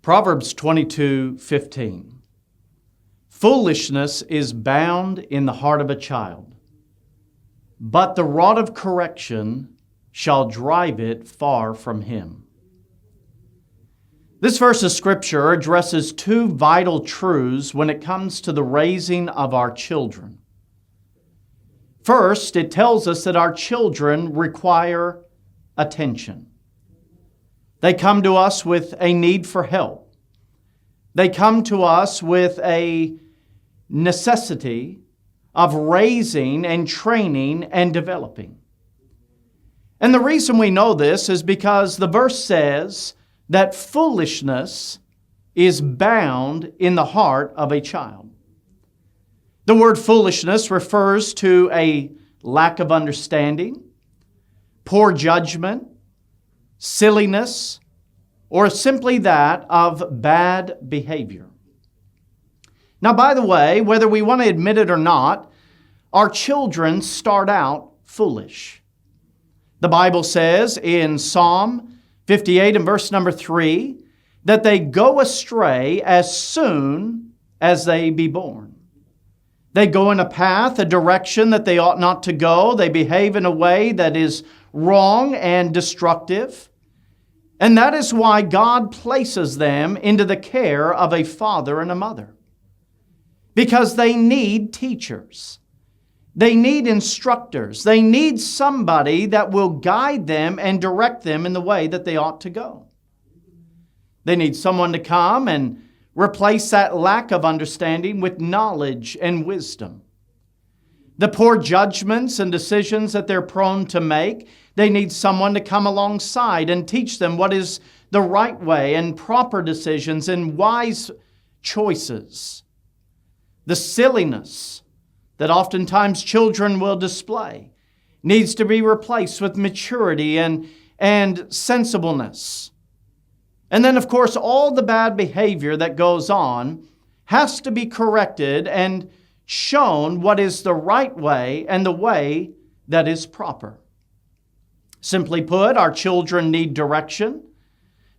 Proverbs 22:15. Foolishness is bound in the heart of a child, but the rod of correction shall drive it far from him. This verse of Scripture addresses two vital truths when it comes to the raising of our children. First, it tells us that our children require attention. They come to us with a need for help. They come to us with a necessity of raising and training and developing. And the reason we know this is because the verse says that foolishness is bound in the heart of a child. The word foolishness refers to a lack of understanding, poor judgment, silliness, or simply that of bad behavior. Now, by the way, whether we want to admit it or not, our children start out foolish. The Bible says in Psalm 58 and verse number 3 that they go astray as soon as they be born. They go in a path, a direction that they ought not to go. They behave in a way that is wrong and destructive. And that is why God places them into the care of a father and a mother. Because they need teachers. They need instructors. They need somebody that will guide them and direct them in the way that they ought to go. They need someone to come and replace that lack of understanding with knowledge and wisdom. The poor judgments and decisions that they're prone to make, they need someone to come alongside and teach them what is the right way and proper decisions and wise choices. The silliness that oftentimes children will display needs to be replaced with maturity and sensibleness. And then, of course, all the bad behavior that goes on has to be corrected and shown what is the right way and the way that is proper. Simply put, our children need direction,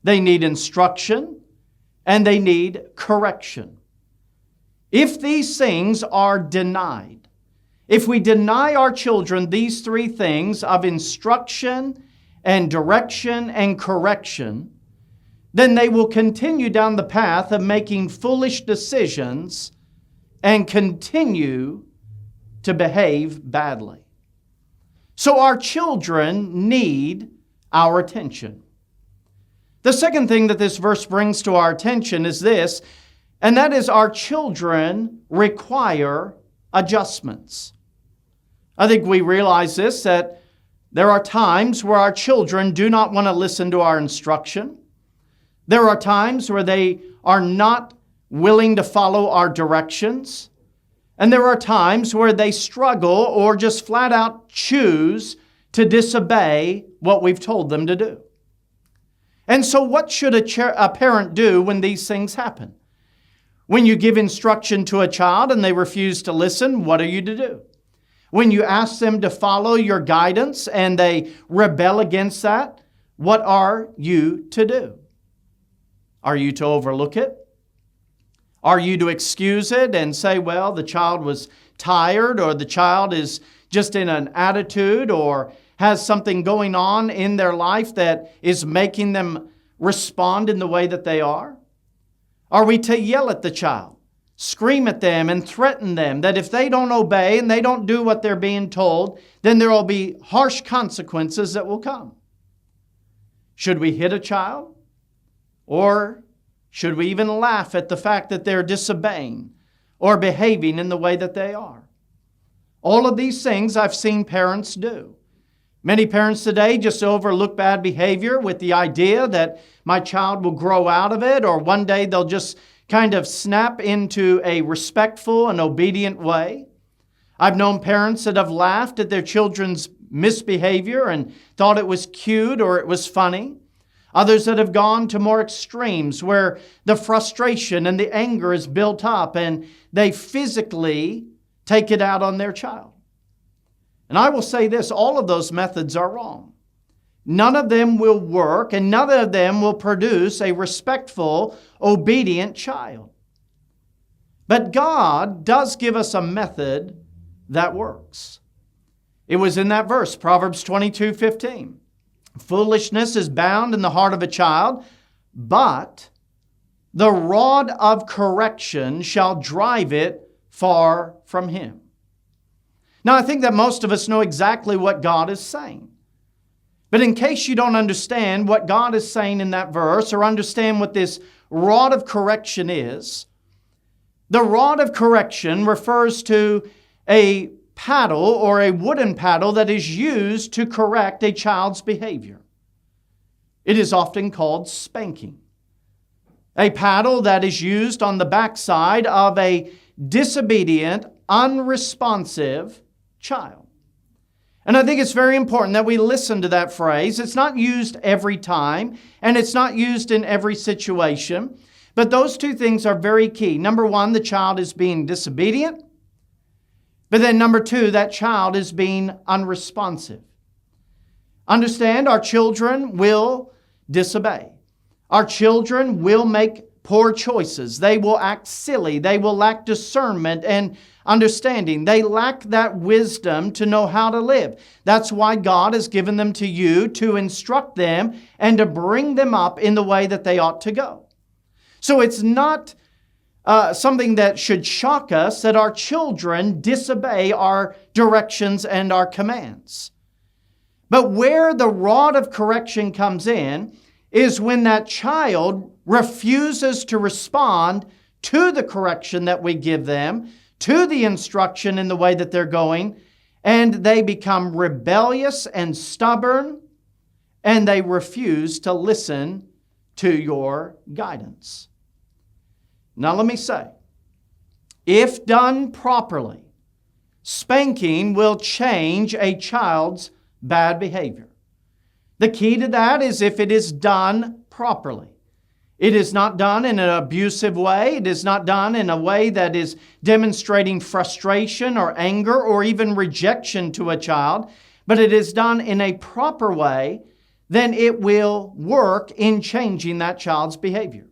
they need instruction, and they need correction. If these things are denied, if we deny our children these three things of instruction and direction and correction, then they will continue down the path of making foolish decisions and continue to behave badly. So our children need our attention. The second thing that this verse brings to our attention is this, and that is our children require adjustments. I think we realize this, that there are times where our children do not want to listen to our instruction. There are times where they are not willing to follow our directions. And there are times where they struggle or just flat out choose to disobey what we've told them to do. And so what should a parent do when these things happen? When you give instruction to a child and they refuse to listen, what are you to do? When you ask them to follow your guidance and they rebel against that, what are you to do? Are you to overlook it? Are you to excuse it and say, well, the child was tired, or the child is just in an attitude, or has something going on in their life that is making them respond in the way that they are? Are we to yell at the child, scream at them, and threaten them that if they don't obey and they don't do what they're being told, then there will be harsh consequences that will come? Should we hit a child? Or should we even laugh at the fact that they're disobeying or behaving in the way that they are? All of these things I've seen parents do. Many parents today just overlook bad behavior with the idea that my child will grow out of it, or one day they'll just kind of snap into a respectful and obedient way. I've known parents that have laughed at their children's misbehavior and thought it was cute or it was funny. Others that have gone to more extremes where the frustration and the anger is built up and they physically take it out on their child. And I will say this, all of those methods are wrong. none of them will work, and none of them will produce a respectful, obedient child. But God does give us a method that works. It was in that verse, Proverbs 22:15. Foolishness is bound in the heart of a child, but the rod of correction shall drive it far from him. Now, I think that most of us know exactly what God is saying. But in case you don't understand what God is saying in that verse or understand what this rod of correction is, the rod of correction refers to a paddle or a wooden paddle that is used to correct a child's behavior. It is often called spanking. A paddle that is used on the backside of a disobedient, unresponsive child. And I think it's very important that we listen to that phrase. It's not used every time, and it's not used in every situation. But those two things are very key. Number one, the child is being disobedient. But then number two, that child is being unresponsive. Understand, our children will disobey. Our children will make poor choices. They will act silly. They will lack discernment and understanding. They lack that wisdom to know how to live. That's why God has given them to you to instruct them and to bring them up in the way that they ought to go. So it's not something that should shock us that our children disobey our directions and our commands. But where the rod of correction comes in is when that child refuses to respond to the correction that we give them, to the instruction in the way that they're going, and they become rebellious and stubborn, and they refuse to listen to your guidance. Now let me say, if done properly, spanking will change a child's bad behavior. The key to that is if it is done properly. It is not done in an abusive way. It is not done in a way that is demonstrating frustration or anger or even rejection to a child, but it is done in a proper way, then it will work in changing that child's behavior.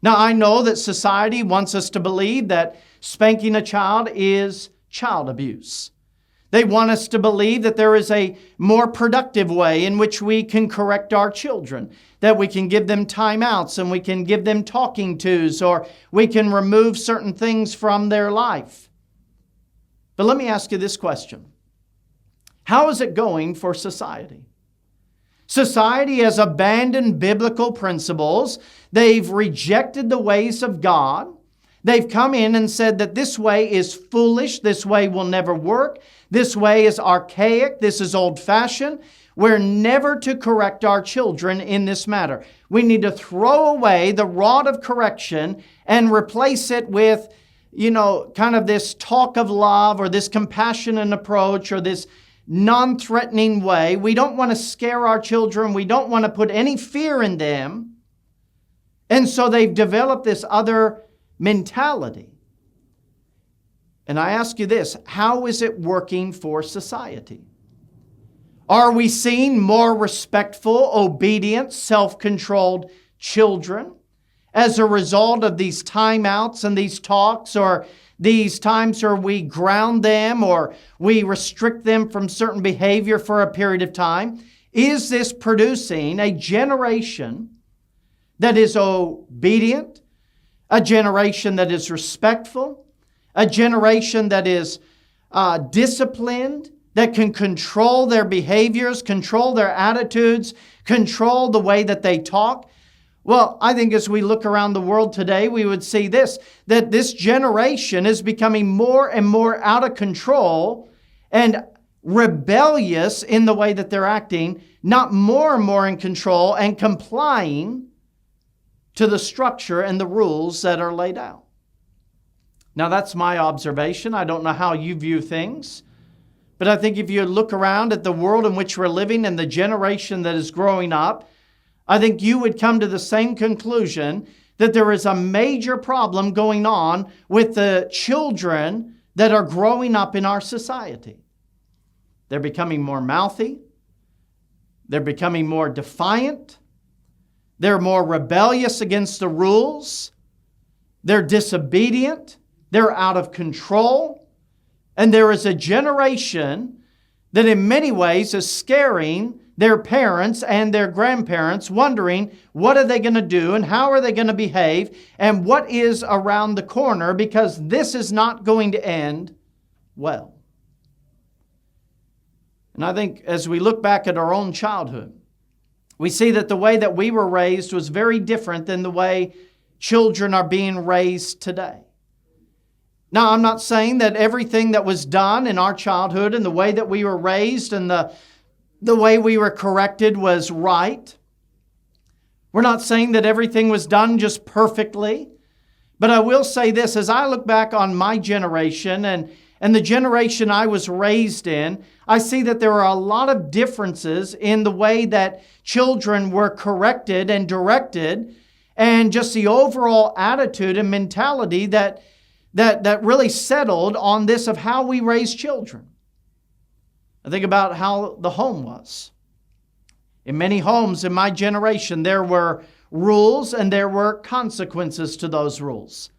Now, I know that society wants us to believe that spanking a child is child abuse. They want us to believe that there is a more productive way in which we can correct our children, that we can give them timeouts and we can give them talking tos, or we can remove certain things from their life. But let me ask you this question. How is it going for society? Society has abandoned biblical principles. They've rejected the ways of God. They've come in and said that this way is foolish. This way will never work. This way is archaic. This is old-fashioned. We're never to correct our children in this matter. We need to throw away the rod of correction and replace it with, kind of this talk of love or this compassionate approach or this non-threatening way. We don't want to scare our children. We don't want to put any fear in them. And so they've developed this other mentality. And I ask you this, how is it working for society? Are we seeing more respectful, obedient, self-controlled children as a result of these timeouts and these talks, or these times where we ground them or we restrict them from certain behavior for a period of time? Is this producing a generation that is obedient, a generation that is respectful, a generation that is disciplined, that can control their behaviors, control their attitudes, control the way that they talk? Well, I think as we look around the world today, we would see this, that this generation is becoming more and more out of control and rebellious in the way that they're acting, not more and more in control and complying to the structure and the rules that are laid out. Now, that's my observation. I don't know how you view things, but I think if you look around at the world in which we're living and the generation that is growing up, I think you would come to the same conclusion that there is a major problem going on with the children that are growing up in our society. They're becoming more mouthy. They're becoming more defiant. They're more rebellious against the rules. They're disobedient. They're out of control. And there is a generation that in many ways is scaring their parents and their grandparents, wondering what are they going to do and how are they going to behave and what is around the corner, because this is not going to end well. And I think as we look back at our own childhood, we see that the way that we were raised was very different than the way children are being raised today. Now, I'm not saying that everything that was done in our childhood and the way that we were raised and the way we were corrected was right. We're not saying that everything was done just perfectly. But I will say this, as I look back on my generation and the generation I was raised in, I see that there are a lot of differences in the way that children were corrected and directed, and just the overall attitude and mentality that really settled on this of how we raise children. I think about how the home was. In many homes in my generation, there were rules and there were consequences to those rules.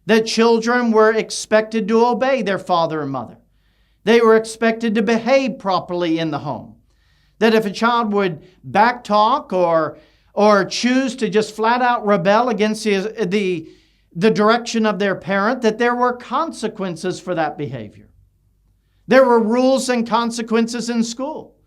That children were expected to obey their father and mother. They were expected to behave properly in the home. That if a child would backtalk or choose to just flat out rebel against the direction of their parent, that there were consequences for that behavior. There were rules and consequences in school.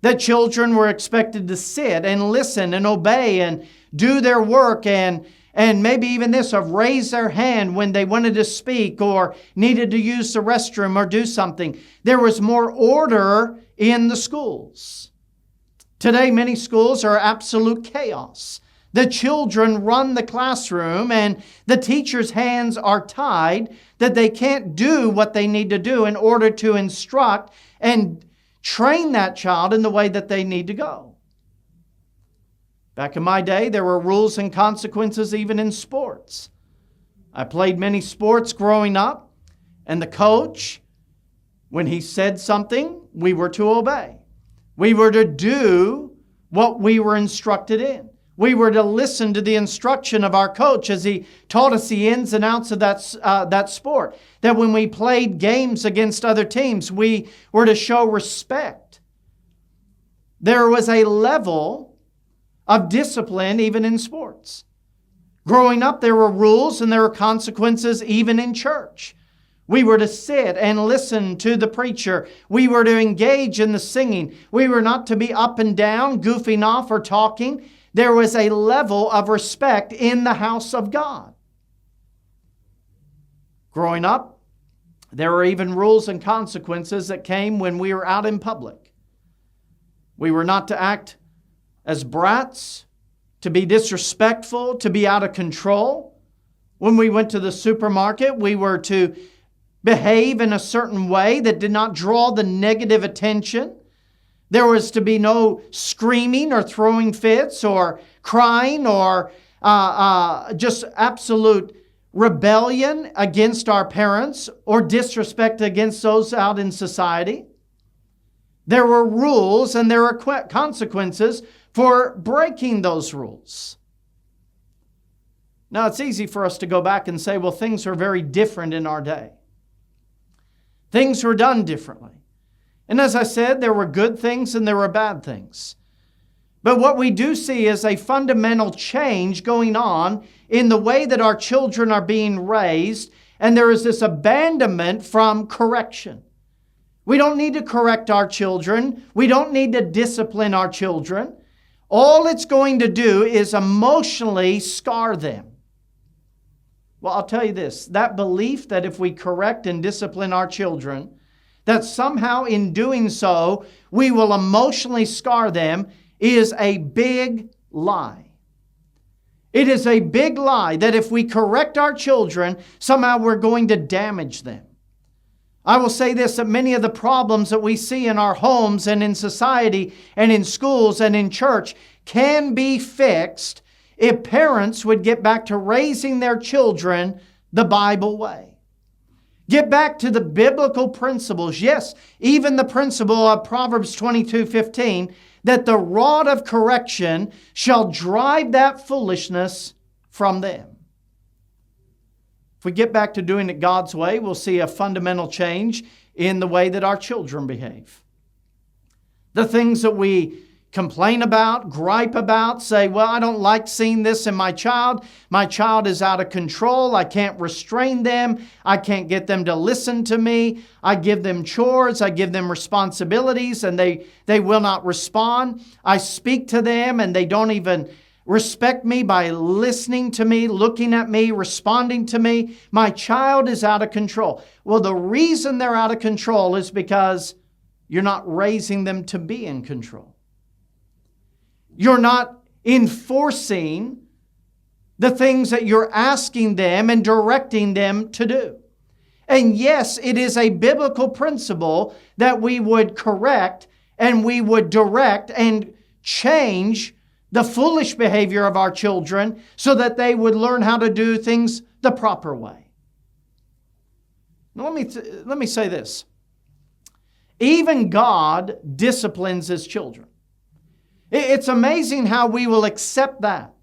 That children were expected to sit and listen and obey and do their work and maybe even this, of raise their hand when they wanted to speak or needed to use the restroom or do something. There was more order in the schools. Today, many schools are absolute chaos. The children run the classroom and the teacher's hands are tied that they can't do what they need to do in order to instruct and train that child in the way that they need to go. Back in my day, there were rules and consequences even in sports. I played many sports growing up, and the coach, when he said something, we were to obey. We were to do what we were instructed in. We were to listen to the instruction of our coach as he taught us the ins and outs of that sport. That when we played games against other teams, we were to show respect. There was a level of discipline even in sports. Growing up, there were rules and there were consequences even in church. We were to sit and listen to the preacher. We were to engage in the singing. We were not to be up and down, goofing off or talking. There was a level of respect in the house of God. Growing up, there were even rules and consequences that came when we were out in public. We were not to act as brats, to be disrespectful, to be out of control. When we went to the supermarket, we were to behave in a certain way that did not draw the negative attention. There was to be no screaming or throwing fits or crying or just absolute rebellion against our parents or disrespect against those out in society. There were rules and there were consequences for breaking those rules. Now, it's easy for us to go back and say, well, things are very different in our day. Things were done differently. And as I said, there were good things and there were bad things. But what we do see is a fundamental change going on in the way that our children are being raised, and there is this abandonment from correction. We don't need to correct our children. We don't need to discipline our children. All it's going to do is emotionally scar them. Well, I'll tell you this, that belief that if we correct and discipline our children, that somehow in doing so, we will emotionally scar them, is a big lie. It is a big lie that if we correct our children, somehow we're going to damage them. I will say this, that many of the problems that we see in our homes and in society and in schools and in church can be fixed if parents would get back to raising their children the Bible way. Get back to the biblical principles. Yes, even the principle of Proverbs 22:15, that the rod of correction shall drive that foolishness from them. If we get back to doing it God's way, we'll see a fundamental change in the way that our children behave. The things that we complain about, gripe about, say, well, I don't like seeing this in my child. My child is out of control. I can't restrain them. I can't get them to listen to me. I give them chores. I give them responsibilities, and they will not respond. I speak to them, and they don't even respect me by listening to me, looking at me, responding to me. My child is out of control. Well, the reason they're out of control is because you're not raising them to be in control. You're not enforcing the things that you're asking them and directing them to do. And yes, it is a biblical principle that we would correct and we would direct and change the foolish behavior of our children so that they would learn how to do things the proper way. Now, let me say this. Even God disciplines His children. It's amazing how we will accept that.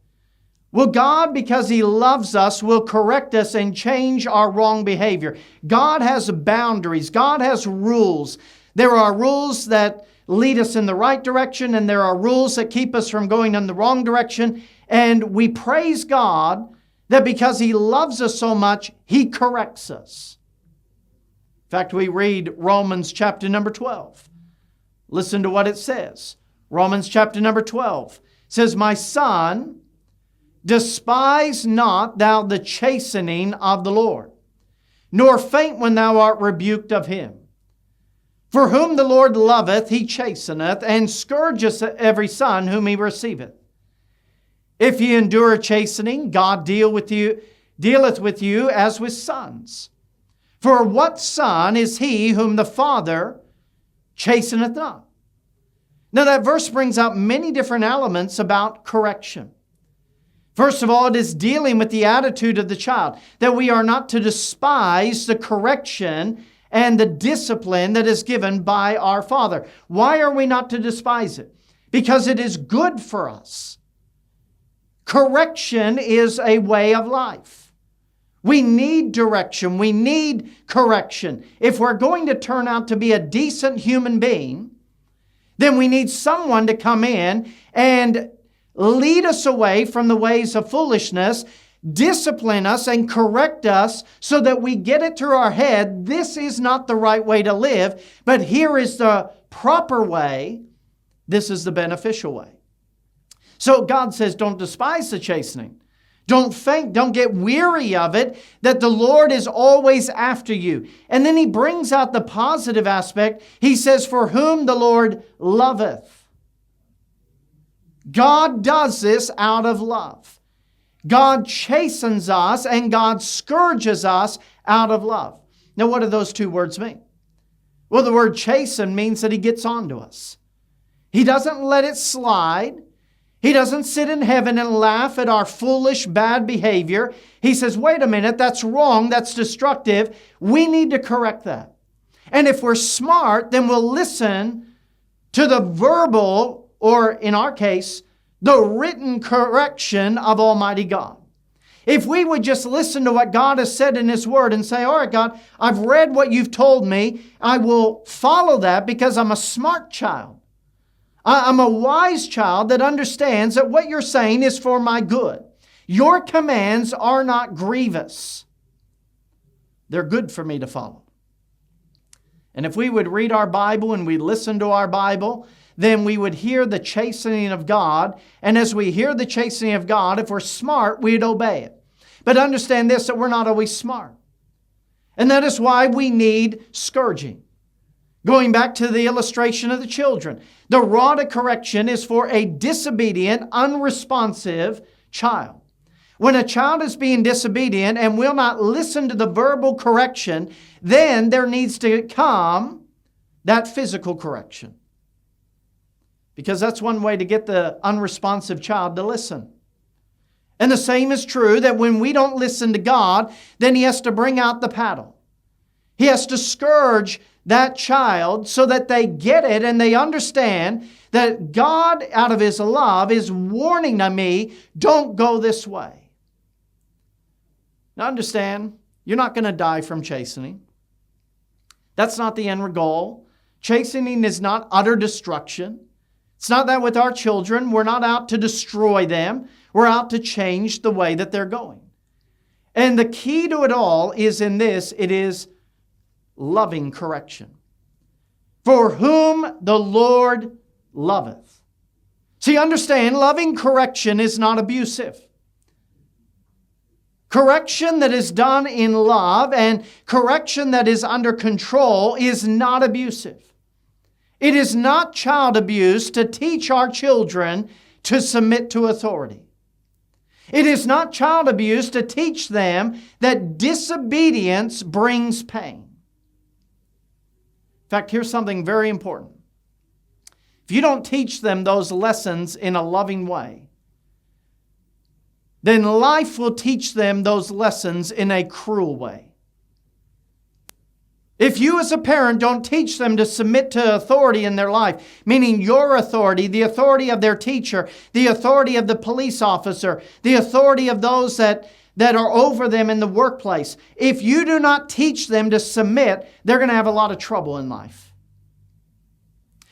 Well, God, because He loves us, will correct us and change our wrong behavior. God has boundaries. God has rules. There are rules that lead us in the right direction, and there are rules that keep us from going in the wrong direction. And we praise God that because He loves us so much, He corrects us. In fact, we read Romans chapter number 12. Listen to what it says. Romans chapter number 12 says, My son, despise not thou the chastening of the Lord, nor faint when thou art rebuked of Him. For whom the Lord loveth, He chasteneth, and scourgeth every son whom He receiveth. If ye endure chastening, God dealeth with you as with sons. For what son is he whom the Father chasteneth not? Now that verse brings out many different elements about correction. First of all, it is dealing with the attitude of the child, that we are not to despise the correction and the discipline that is given by our Father. Why are we not to despise it? Because it is good for us. Correction is a way of life. We need direction. We need correction. If we're going to turn out to be a decent human being, then we need someone to come in and lead us away from the ways of foolishness, discipline us and correct us so that we get it through our head, this is not the right way to live, but here is the proper way, this is the beneficial way. So God says, don't despise the chastening. Don't faint, don't get weary of it, that the Lord is always after you. And then He brings out the positive aspect. He says, for whom the Lord loveth. God does this out of love. God chastens us and God scourges us out of love. Now, what do those two words mean? Well, the word chasten means that He gets on to us. He doesn't let it slide. He doesn't sit in heaven and laugh at our foolish, bad behavior. He says, wait a minute, that's wrong, that's destructive. We need to correct that. And if we're smart, then we'll listen to the verbal, or in our case, the written correction of Almighty God. If we would just listen to what God has said in His Word and say, all right, God, I've read what you've told me. I will follow that because I'm a smart child. I'm a wise child that understands that what you're saying is for my good. Your commands are not grievous. They're good for me to follow. And if we would read our Bible and we listen to our Bible, then we would hear the chastening of God. And as we hear the chastening of God, if we're smart, we'd obey it. But understand this, that we're not always smart. And that is why we need scourging. Going back to the illustration of the children, the rod of correction is for a disobedient, unresponsive child. When a child is being disobedient and will not listen to the verbal correction, then there needs to come that physical correction. Because that's one way to get the unresponsive child to listen. And the same is true that when we don't listen to God, then He has to bring out the paddle. He has to scourge that child so that they get it and they understand that God, out of His love, is warning me, don't go this way. Now understand, you're not going to die from chastening. That's not the end goal. Chastening is not utter destruction. It's not that with our children, we're not out to destroy them. We're out to change the way that they're going. And the key to it all is in this, it is loving correction. For whom the Lord loveth. See, understand, loving correction is not abusive. Correction that is done in love and correction that is under control is not abusive. It is not child abuse to teach our children to submit to authority. It is not child abuse to teach them that disobedience brings pain. In fact, here's something very important. If you don't teach them those lessons in a loving way, then life will teach them those lessons in a cruel way. If you as a parent don't teach them to submit to authority in their life, meaning your authority, the authority of their teacher, the authority of the police officer, the authority of those that are over them in the workplace, if you do not teach them to submit, they're going to have a lot of trouble in life.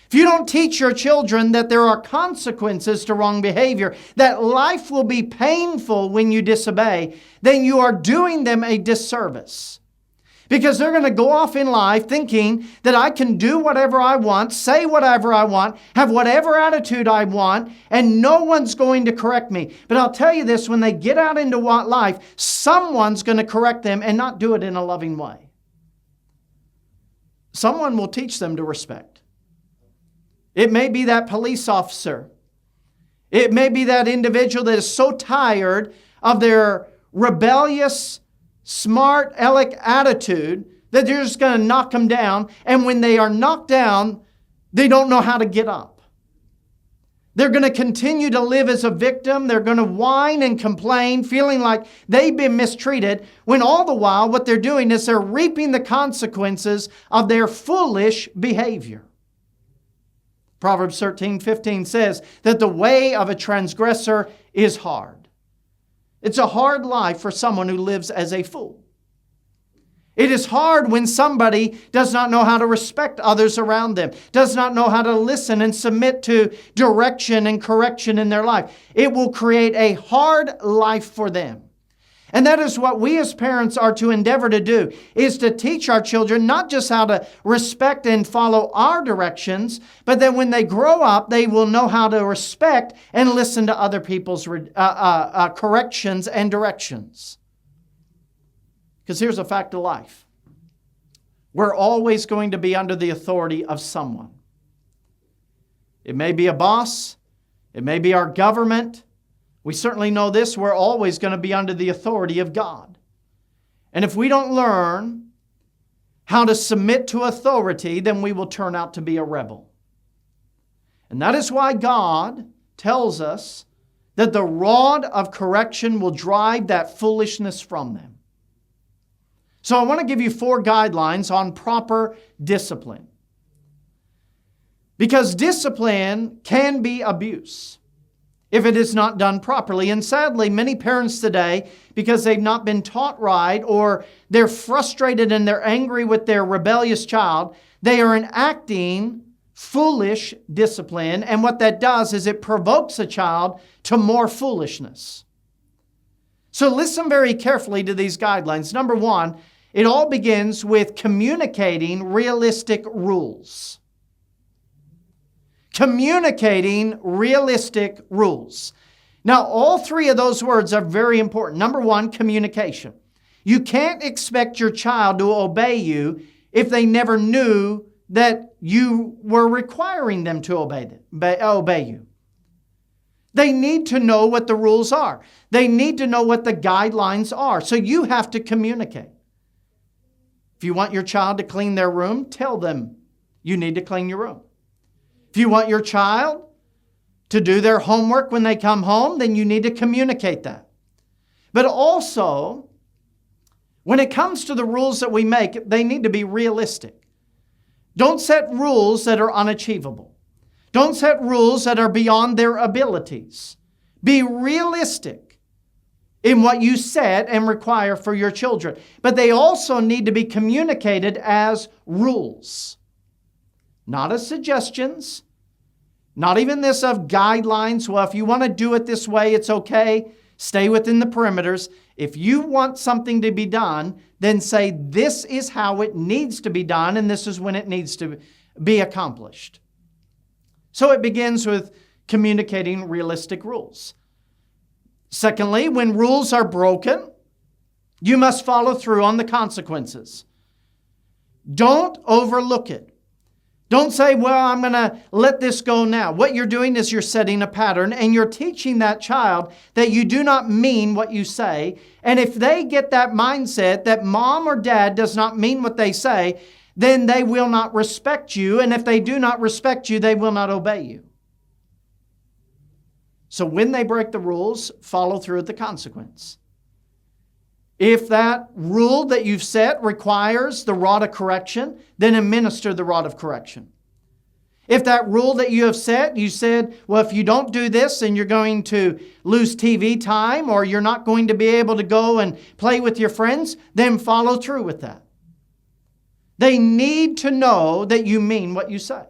If you don't teach your children that there are consequences to wrong behavior, that life will be painful when you disobey, then you are doing them a disservice. Because they're going to go off in life thinking that I can do whatever I want, say whatever I want, have whatever attitude I want, and no one's going to correct me. But I'll tell you this, when they get out into life, someone's going to correct them and not do it in a loving way. Someone will teach them to respect. It may be that police officer. It may be that individual that is so tired of their rebellious, smart aleck attitude that they're just going to knock them down. And when they are knocked down, they don't know how to get up. They're going to continue to live as a victim. They're going to whine and complain, feeling like they've been mistreated, when all the while what they're doing is they're reaping the consequences of their foolish behavior. Proverbs 13:15 says that the way of a transgressor is hard. It's a hard life for someone who lives as a fool. It is hard when somebody does not know how to respect others around them, does not know how to listen and submit to direction and correction in their life. It will create a hard life for them. And that is what we as parents are to endeavor to do, is to teach our children not just how to respect and follow our directions, but that when they grow up, they will know how to respect and listen to other people's corrections and directions. Because here's a fact of life. We're always going to be under the authority of someone. It may be a boss. It may be our government. We certainly know this, we're always going to be under the authority of God. And if we don't learn how to submit to authority, then we will turn out to be a rebel. And that is why God tells us that the rod of correction will drive that foolishness from them. So I want to give you 4 guidelines on proper discipline. Because discipline can be abuse if it is not done properly. And sadly, many parents today, because they've not been taught right, or they're frustrated and they're angry with their rebellious child, they are enacting foolish discipline. And what that does is it provokes a child to more foolishness. So listen very carefully to these guidelines. Number 1, it all begins with communicating realistic rules. Communicating realistic rules. Now, all 3 of those words are very important. Number 1, communication. You can't expect your child to obey you if they never knew that you were requiring them to obey you. They need to know what the rules are. They need to know what the guidelines are. So you have to communicate. If you want your child to clean their room, tell them you need to clean your room. If you want your child to do their homework when they come home, then you need to communicate that. But also, when it comes to the rules that we make, they need to be realistic. Don't set rules that are unachievable. Don't set rules that are beyond their abilities. Be realistic in what you set and require for your children. But they also need to be communicated as rules, not as suggestions, not even this of guidelines. Well, if you want to do it this way, it's okay. Stay within the perimeters. If you want something to be done, then say this is how it needs to be done and this is when it needs to be accomplished. So it begins with communicating realistic rules. Secondly, when rules are broken, you must follow through on the consequences. Don't overlook it. Don't say, well, I'm going to let this go now. What you're doing is you're setting a pattern and you're teaching that child that you do not mean what you say. And if they get that mindset that mom or dad does not mean what they say, then they will not respect you. And if they do not respect you, they will not obey you. So when they break the rules, follow through with the consequence. If that rule that you've set requires the rod of correction, then administer the rod of correction. If that rule that you have set, you said, well, if you don't do this, then you're going to lose TV time or you're not going to be able to go and play with your friends, then follow through with that. They need to know that you mean what you say.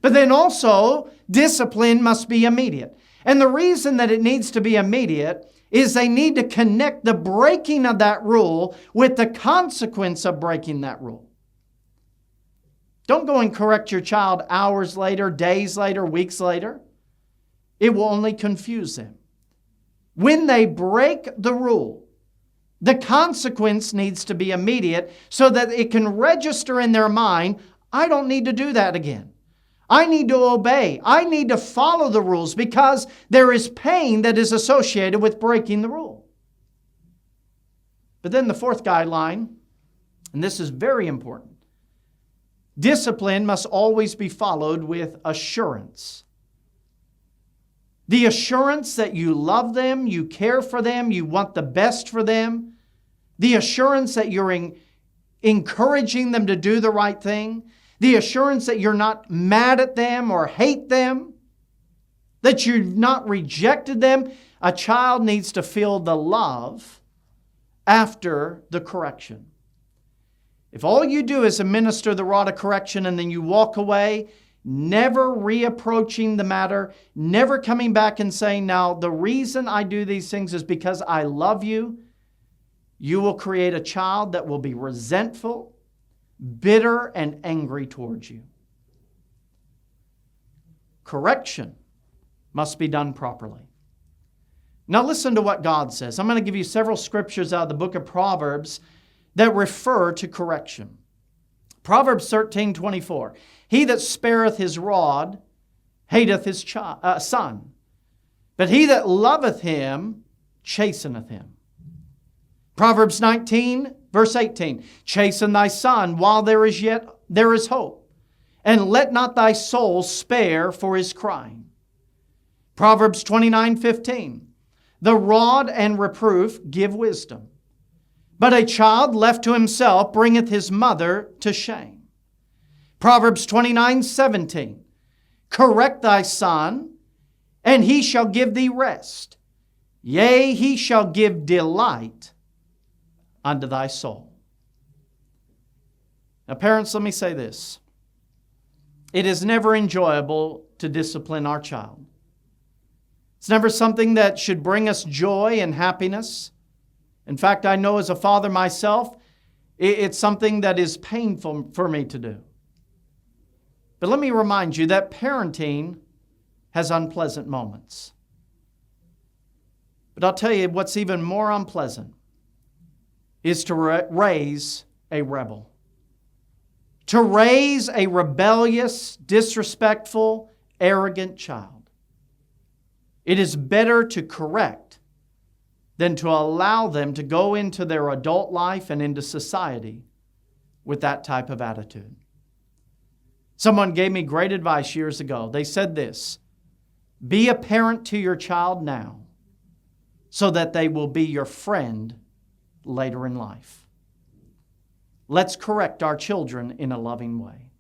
But then also, discipline must be immediate. And the reason that it needs to be immediate is they need to connect the breaking of that rule with the consequence of breaking that rule. Don't go and correct your child hours later, days later, weeks later. It will only confuse them. When they break the rule, the consequence needs to be immediate so that it can register in their mind, I don't need to do that again. I need to obey. I need to follow the rules because there is pain that is associated with breaking the rule. But then the fourth guideline, and this is very important, discipline must always be followed with assurance. The assurance that you love them, you care for them, you want the best for them. The assurance that you're encouraging them to do the right thing. The assurance that you're not mad at them or hate them, that you've not rejected them. A child needs to feel the love after the correction. If all you do is administer the rod of correction and then you walk away, never reapproaching the matter, never coming back and saying, now the reason I do these things is because I love you, you will create a child that will be resentful, bitter and angry towards you. Correction must be done properly. Now listen to what God says. I'm going to give you several scriptures out of the book of Proverbs that refer to correction. Proverbs 13:24. He that spareth his rod hateth his son, but he that loveth him chasteneth him. Proverbs 19, verse 18, chasten thy son while there is hope, and let not thy soul spare for his crying. Proverbs 29:15, the rod and reproof give wisdom, but a child left to himself bringeth his mother to shame. Proverbs 29:17, correct thy son, and he shall give thee rest. Yea, he shall give delight unto thy soul. Now, parents, let me say this. It is never enjoyable to discipline our child. It's never something that should bring us joy and happiness. In fact, I know as a father myself, it's something that is painful for me to do. But let me remind you that parenting has unpleasant moments. But I'll tell you what's even more unpleasant is to raise a rebel. To raise a rebellious, disrespectful, arrogant child. It is better to correct than to allow them to go into their adult life and into society with that type of attitude. Someone gave me great advice years ago. They said this, be a parent to your child now so that they will be your friend later in life. Let's correct our children in a loving way.